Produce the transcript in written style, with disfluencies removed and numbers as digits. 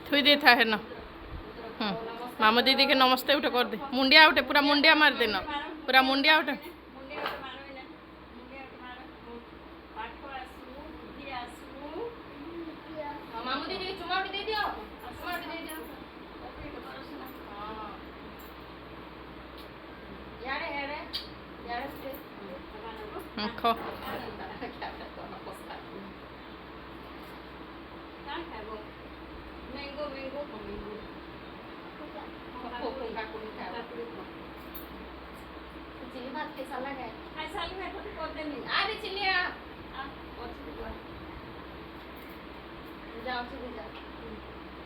Thuy दे था है ना मामू दीदी के नमस्ते उठे कर दे मुंडिया उठे पूरा मुंडिया मार देना पूरा मुंडिया उठे मामू दीदी चुमा उठे दे दियो चुमा उठे दे दियो यारे यारे यारे खो मैंगो मैंगो मैंगो चिली भात कैसा लगा है कैसा लगा है तो कर देनी अरे चिली आ जाओ चिली जा